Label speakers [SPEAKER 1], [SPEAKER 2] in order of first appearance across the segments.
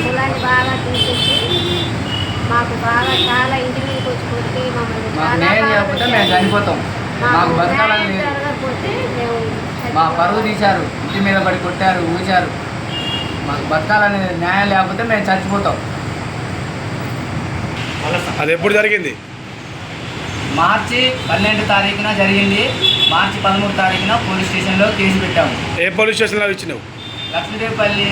[SPEAKER 1] కులాన్ని బాగా తీసేసి మాకు బాగా చాలా ఇంటి మీదకి వచ్చి కొట్టి మమ్మల్ని
[SPEAKER 2] చనిపోతాం. మాకు బతకాలని లేదు.
[SPEAKER 1] మేము
[SPEAKER 2] మా పరువు తీశారు, ఇంటి మీద పడి కొట్టారు, ఊచారు. మాకు బతకాలని న్యాయం లేకపోతే మేము చచ్చిపోతాం.
[SPEAKER 3] అది ఎప్పుడు జరిగింది?
[SPEAKER 2] మార్చి 12 తారీఖున జరిగింది. మార్చి 13 తారీఖున పోలీస్ స్టేషన్లో కేసు పెట్టాము.
[SPEAKER 3] ఏ పోలీస్ స్టేషన్లో ఇచ్చినావు?
[SPEAKER 2] లక్ష్మీదేవిపల్లి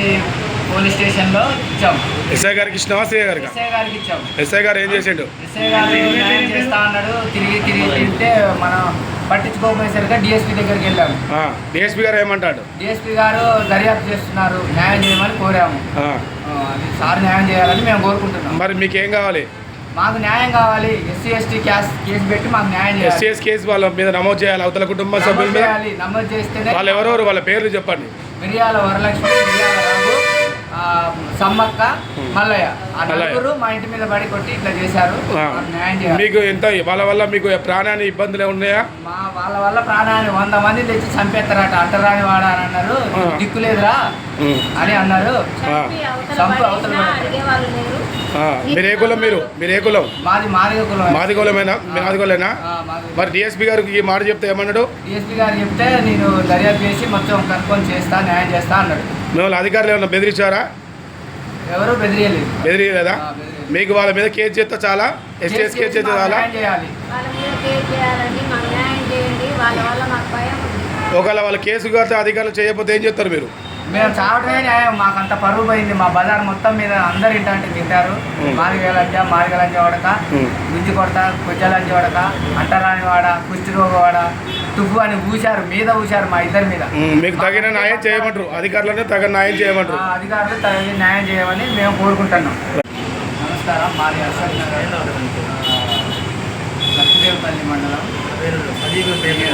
[SPEAKER 2] పోలీస్ స్టేషన్లో ఇచ్చాము.
[SPEAKER 3] ఎస్ఐ గారికి ఇచ్చినావా? సిఐ గారికి?
[SPEAKER 2] ఎస్ఐ గారికి ఇచ్చాము.
[SPEAKER 3] ఎస్ఐ గారు ఏం చేసిండు?
[SPEAKER 2] ఎస్ఐ గారు న్యాయం చేస్తా అన్నాడు. తిరిగితే మనం పట్టించుకోకపోయేసరికి డిఎస్పీ దగ్గరికి వెళ్ళాము.
[SPEAKER 3] డిఎస్పీ గారు ఏమంటాడు?
[SPEAKER 2] డిఎస్పీ గారు దర్యాప్తు చేస్తున్నారు, న్యాయం చేయమని కోరాము. అది సార్ న్యాయం చేయాలని మేము కోరుకుంటున్నాం.
[SPEAKER 3] మరి మీకేం కావాలి?
[SPEAKER 2] మాకు న్యాయం కావాలి. ఎస్సీ ఎస్టీ కేసు పెట్టి మాకు న్యాయం చేయాలి.
[SPEAKER 3] ఎస్సీఎస్ కేసు వాళ్ళ మీద నమోదు చేయాలి. అవతల కుటుంబ సభ్యుల మీద
[SPEAKER 2] నమోదు చేస్తేనే.
[SPEAKER 3] వాళ్ళు ఎవరెవరు, వాళ్ళ పేర్లు చెప్పండి.
[SPEAKER 2] మిరియాల వరలక్ష్మి, మిరియాల రాఘు, సమ్మక్క, మల్లయ్య ఆ నలుగురు మా ఇంటి మీద పడి కొట్టి ఇట్లా చేశారు. న్యాయం చేయాలి.
[SPEAKER 3] మీకు ఎంత వాళ్ళ వల్ల మీకు ప్రాణాన్ని ఇబ్బందులు ఉన్నాయా?
[SPEAKER 2] వాళ్ళ వల్ల ప్రాణాన్ని 100 మంది తెచ్చి చంపేస్తారట. అంటరాని వాడ అని అన్నారు. దిక్కులేదురా అని అన్నారు.
[SPEAKER 3] మీరు ఏ కులం? మీరు ఏ కులం?
[SPEAKER 2] మాది కులం.
[SPEAKER 3] మాది కులమేనా? మాది కులేనా? మరి డిఎస్పీ గారికి ఈ మాట చెప్తే ఏమన్నాడు?
[SPEAKER 2] డిఎస్పీ గారు చెప్తే నేను దర్యాప్తు చేసి మొత్తం కనుక్కొని చేస్తా, న్యాయం చేస్తా అన్నాడు.
[SPEAKER 3] మిమ్మల్ని అధికారులు ఏమన్నా బెదిరించారా?
[SPEAKER 2] ఎవరు బెదిరియలేదు.
[SPEAKER 3] బెదిరియలేదా? మీకు వాళ్ళ మీద కేసు చేస్తే చాలా, ఎస్టీఎస్ కేసు చేస్తే చాలా. ఒకవేళ వాళ్ళ కేసు కడితే అధికారులు చేయకపోతే ఏం చేస్తారు మీరు?
[SPEAKER 2] మేము చావటమే న్యాయం. మాకు అంత పరువు పోయింది. మా బజార్ మొత్తం మీద అందరు ఇంటంటే తింటారు. మాదిగలంజ వడక, గుంజి కొడత, కుజ్జలంజ వడక, అంటరాని వాడ, కుష్టిరోగ వాడ, తుప్పు అని ఊశారు మా ఇద్దరి మీద.
[SPEAKER 3] మీకు తగిన న్యాయం చేయమంటారు అధికారులను? తగిన న్యాయం చేయమంటారు
[SPEAKER 2] అధికారులు తగిన న్యాయం చేయమని మేము కోరుకుంటున్నాం. నమస్కారం. మాది అశోక్ నగర్, లక్ష్మీదేవిపల్లి మండలం.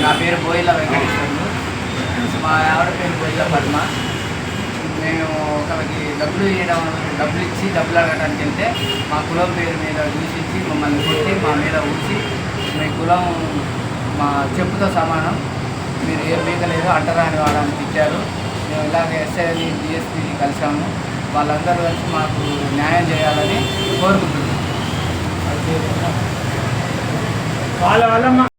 [SPEAKER 2] నా పేరు బోయిల వెంకటేశ్వర్లు. మా ఆవిడ పేరు బోయిల పద్మ. మేము ఒకరికి డబ్బులు ఇచ్చి డబ్బులు అడగడానికి వెళ్తే మా కులం పేరు మీద దూషించి మమ్మల్ని కొట్టి మా మీద ఊసి, మీ కులం మా చెప్పుతో సమానం, మీరు ఏం పీకలేదు, అంటరాని వాడని తిట్టారు. మేము ఇలాగే ఎస్ఐని డిఎస్పీని కలిసాము. వాళ్ళందరూ కలిసి మాకు న్యాయం చేయాలని కోరుకుంటున్నాం. వాళ్ళ